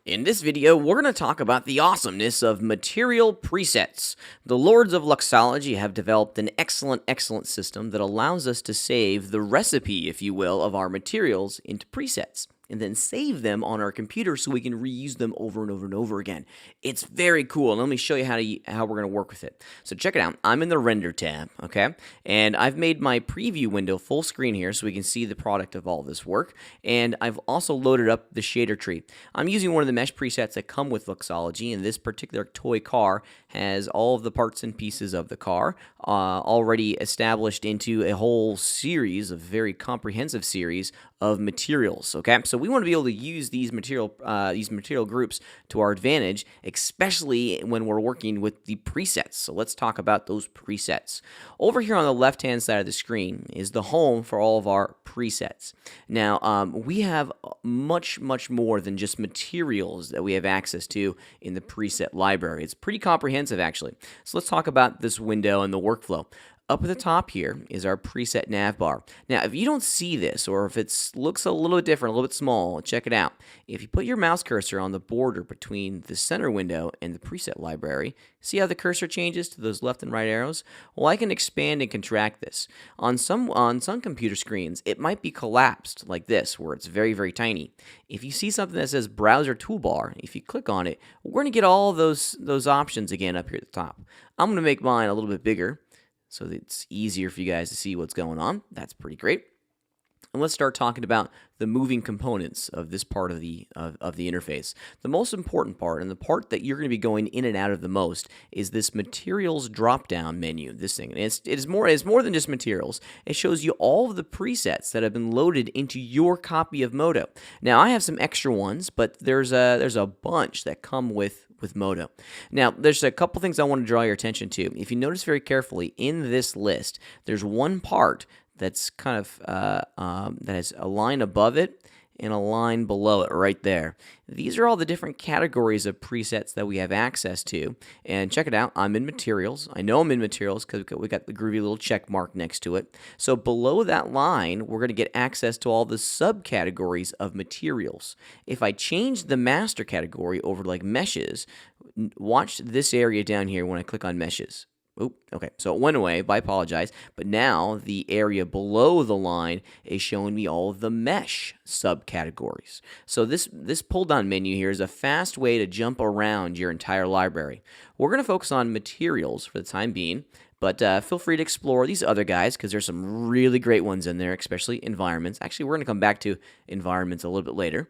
In this video, we're going to talk about the awesomeness of material presets. The Lords of Luxology have developed an excellent system that allows us to save the recipe, if you will, of our materials into presets, and then save them on our computer so we can reuse them over and over and over again. It's very cool, and let me show you how we're going to work with it. So check it out. I'm in the Render tab, okay? And I've made my preview window full screen here so we can see the product of all this work, and I've also loaded up the shader tree. I'm using one of the mesh presets that come with Luxology, and this particular toy car has all of the parts and pieces of the car already established into a whole series, a very comprehensive series of materials. Okay, so we want to be able to use these material groups to our advantage, especially when we're working with the presets. So let's talk about those presets. Over here on the left-hand side of the screen is the home for all of our presets. Now, we have much more than just materials that we have access to in the preset library. It's pretty comprehensive, actually. So let's talk about this window and the workflow. Up at the top here is our preset nav bar. Now, if you don't see this, or if it looks a little bit different, a little bit small, check it out. If you put your mouse cursor on the border between the center window and the preset library, see how the cursor changes to those left and right arrows? Well, I can expand and contract this. On some computer screens, it might be collapsed like this, where it's very tiny. If you see something that says Browser Toolbar, if you click on it, we're going to get all those options again up here at the top. I'm going to make mine a little bit bigger, so that it's easier for you guys to see what's going on. That's pretty great. And let's start talking about the moving components of this part of the interface. The most important part, and the part that you're going to be going in and out of the most, is this materials drop-down menu. This thing, and it's more than just materials. It shows you all of the presets that have been loaded into your copy of Modo. Now, I have some extra ones, but there's a bunch that come with Modo. Now, there's a couple things I want to draw your attention to. If you notice very carefully, in this list, there's one part that's kind of that has a line above it and a line below it right there. These are all the different categories of presets that we have access to. And check it out, I'm in materials. I know I'm in materials because we got the groovy little check mark next to it. So below that line, we're going to get access to all the subcategories of materials. If I change the master category over to like meshes, watch this area down here when I click on meshes. Oh, okay, so it went away, I apologize, but now the area below the line is showing me all of the mesh subcategories. So this pull-down menu here is a fast way to jump around your entire library. We're going to focus on materials for the time being, but feel free to explore these other guys because there's some really great ones in there, especially environments. Actually, we're going to come back to environments a little bit later.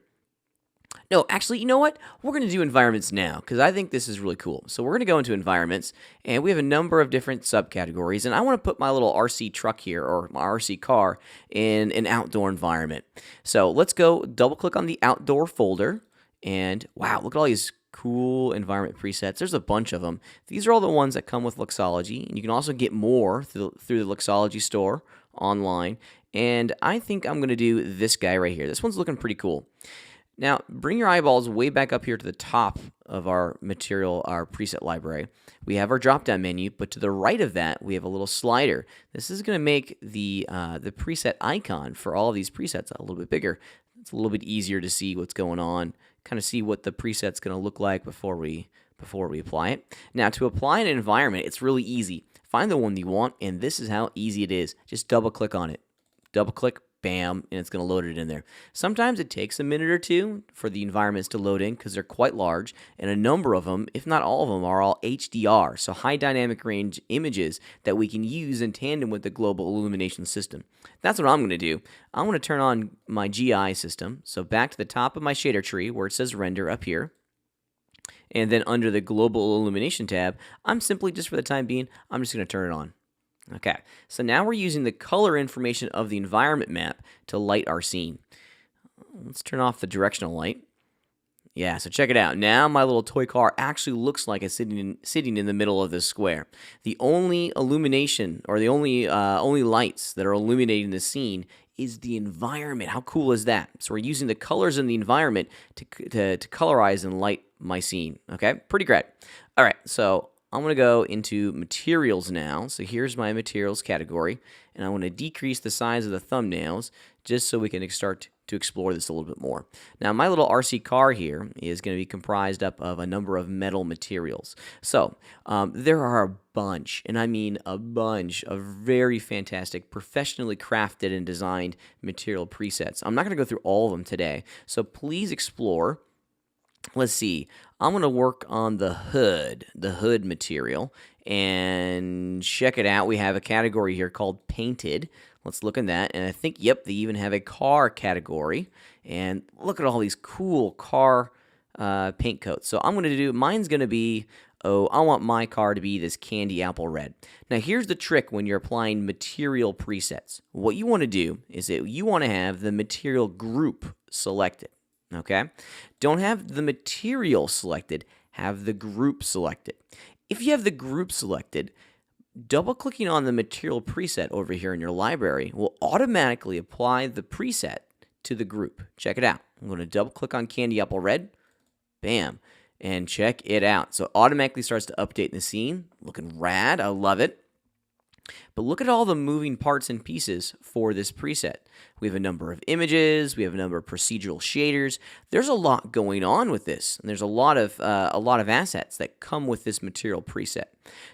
No, actually, you know what? We're going to do environments now because I think this is really cool. So we're going to go into environments, and we have a number of different subcategories, and I want to put my little RC truck here, or my RC car, in an outdoor environment. So let's go double-click on the outdoor folder, and wow, look at all these cool environment presets. There's a bunch of them. These are all the ones that come with Luxology, and you can also get more through the Luxology store online, and I think I'm going to do this guy right here. This one's looking pretty cool. Now, bring your eyeballs way back up here to the top of our preset library. We have our drop-down menu, but to the right of that, we have a little slider. This is going to make the preset icon for all of these presets a little bit bigger. It's a little bit easier to see what's going on, kind of see what the preset's going to look like before we apply it. Now, to apply an environment, it's really easy. Find the one you want, and this is how easy it is. Just double-click on it. Double-click, bam, and it's going to load it in there. Sometimes it takes a minute or two for the environments to load in because they're quite large, and a number of them, if not all of them, are all HDR, so high dynamic range images that we can use in tandem with the global illumination system. That's what I'm going to do. I'm going to turn on my GI system, so back to the top of my shader tree where it says render up here. And then under the global illumination tab, I'm simply, just for the time being, I'm just going to turn it on. Okay, so now we're using the color information of the environment map to light our scene. Let's turn off the directional light. Yeah, so check it out. Now my little toy car actually looks like it's sitting in the middle of this square. The only illumination, or the only lights that are illuminating the scene is the environment. How cool is that? So we're using the colors in the environment to colorize and light my scene. Okay, pretty great. All right, so I'm going to go into materials now. So here's my materials category, and I want to decrease the size of the thumbnails just so we can start to explore this a little bit more. Now, my little RC car here is going to be comprised up of a number of metal materials. So, there are a bunch, and I mean a bunch, of very fantastic, professionally crafted and designed material presets. I'm not going to go through all of them today, so please explore. Let's see. I'm going to work on the hood material, and check it out. We have a category here called painted. Let's look at that, and I think, yep, they even have a car category, and look at all these cool car paint coats. So I'm going to do, mine's going to be, I want my car to be this candy apple red. Now, here's the trick when you're applying material presets. What you want to do is that you want to have the material group selected, okay? Don't have the material selected, have the group selected. If you have the group selected, double-clicking on the material preset over here in your library will automatically apply the preset to the group. Check it out. I'm going to double-click on Candy Apple Red. Bam. And check it out. So it automatically starts to update in the scene. Looking rad. I love it. But look at all the moving parts and pieces for this preset. We have a number of images. We have a number of procedural shaders. There's a lot going on with this, and there's a lot of assets that come with this material preset.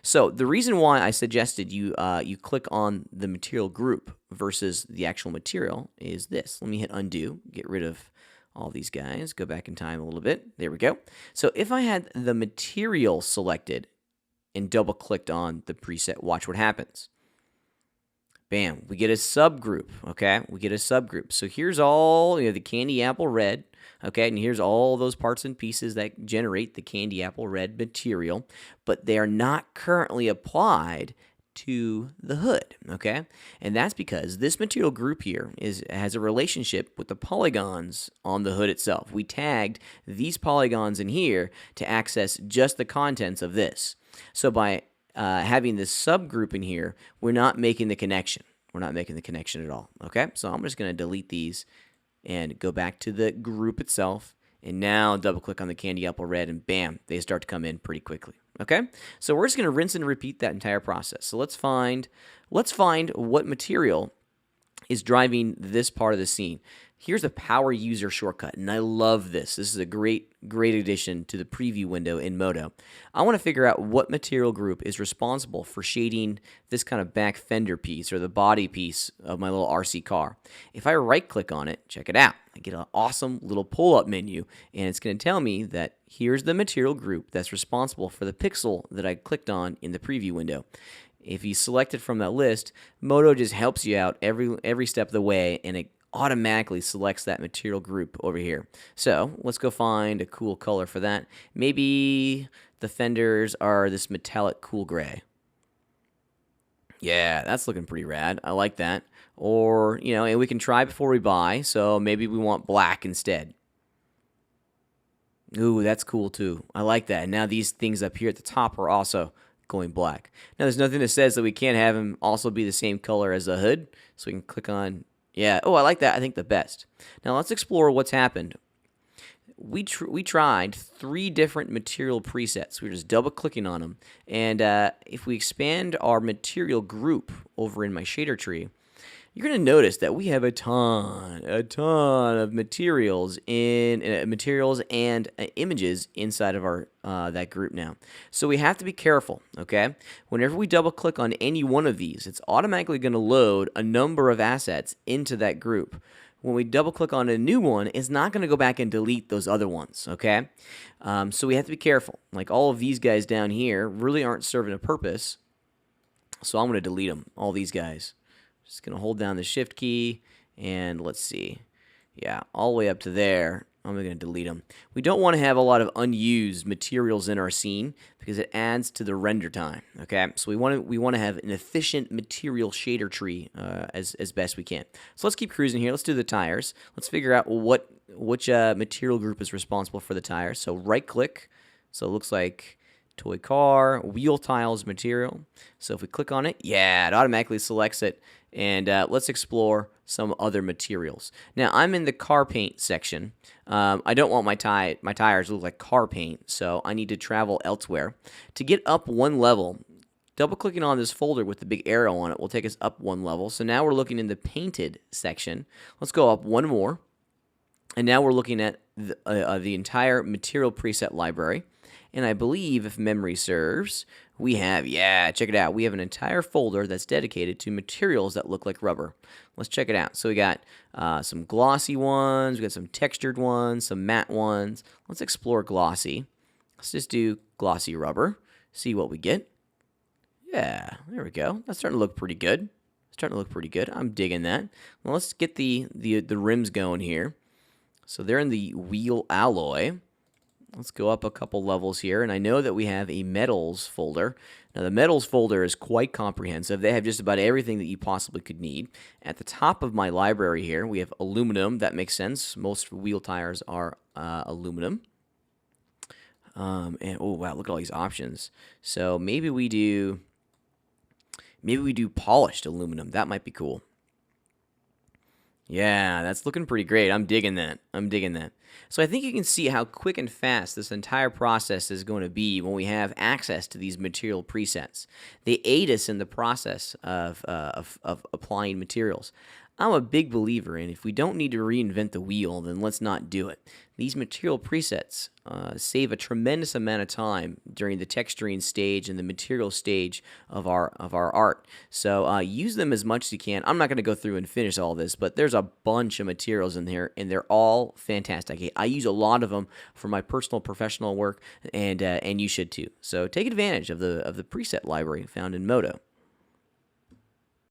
So the reason why I suggested you click on the material group versus the actual material is this. Let me hit undo, get rid of all these guys, go back in time a little bit. There we go. So if I had the material selected and double clicked on the preset, watch what happens. Bam, we get a subgroup, okay? We get a subgroup. So here's all, the candy apple red, okay? And here's all those parts and pieces that generate the candy apple red material, but they are not currently applied to the hood, okay? And that's because this material group here has a relationship with the polygons on the hood itself. We tagged these polygons in here to access just the contents of this. So by having this subgroup in here, we're not making the connection. We're not making the connection at all, okay? So I'm just going to delete these and go back to the group itself, and now double-click on the candy apple red, and bam, they start to come in pretty quickly, okay? So we're just going to rinse and repeat that entire process. So let's find what material is driving this part of the scene. Here's a power user shortcut, and I love this. This is a great addition to the preview window in Modo. I want to figure out what material group is responsible for shading this kind of back fender piece or the body piece of my little RC car. If I right-click on it, check it out. I get an awesome little pull-up menu, and it's going to tell me that here's the material group that's responsible for the pixel that I clicked on in the preview window. If you select it from that list, Modo just helps you out every step of the way, and it automatically selects that material group over here. So let's go find a cool color for that. Maybe the fenders are this metallic cool gray. Yeah, that's looking pretty rad. I like that. Or, and we can try before we buy, so maybe we want black instead. Ooh, that's cool too. I like that. And now these things up here at the top are also going black. Now there's nothing that says that we can't have them also be the same color as the hood, so we can click on, yeah, oh, I like that, I think the best. Now let's explore what's happened. We tried 3 different material presets. We were just double clicking on them, and if we expand our material group over in my shader tree, you're going to notice that we have a ton of materials and images inside of our that group now. So we have to be careful, okay? Whenever we double click on any one of these, it's automatically going to load a number of assets into that group. When we double click on a new one, it's not going to go back and delete those other ones, okay? So we have to be careful. Like all of these guys down here really aren't serving a purpose, so I'm going to delete them, all these guys. Just going to hold down the shift key, and let's see. Yeah, all the way up to there, I'm going to delete them. We don't want to have a lot of unused materials in our scene because it adds to the render time, okay? So we want to have an efficient material shader tree as best we can. So let's keep cruising here. Let's do the tires. Let's figure out which material group is responsible for the tires. So right-click. So it looks like toy car, wheel tiles material. So if we click on it, yeah, it automatically selects it. And let's explore some other materials. Now, I'm in the car paint section. I don't want my tires to look like car paint, so I need to travel elsewhere. To get up one level, Double-clicking on this folder with the big arrow on it will take us up one level. So now we're looking in the painted section. Let's go up one more. And now we're looking at the entire material preset library. And I believe, if memory serves, we have, check it out. We have an entire folder that's dedicated to materials that look like rubber. Let's check it out. So we got some glossy ones, we got some textured ones, some matte ones. Let's explore glossy. Let's just do glossy rubber, see what we get. Yeah, there we go. That's starting to look pretty good. I'm digging that. Well, let's get the rims going here. So they're in the wheel alloy. Let's go up a couple levels here, and I know that we have a metals folder. Now, the metals folder is quite comprehensive. They have just about everything that you possibly could need. At the top of my library here, we have aluminum. That makes sense. Most wheel tires are aluminum. And oh wow, look at all these options. So maybe we do polished aluminum. That might be cool. Yeah, that's looking pretty great. I'm digging that. So I think you can see how quick and fast this entire process is going to be when we have access to these material presets. They aid us in the process of applying materials. I'm a big believer in if we don't need to reinvent the wheel, then let's not do it. These material presets save a tremendous amount of time during the texturing stage and the material stage of our art. So use them as much as you can. I'm not going to go through and finish all this, but there's a bunch of materials in here, and they're all fantastic. I use a lot of them for my personal professional work, and you should too. So take advantage of the preset library found in Modo.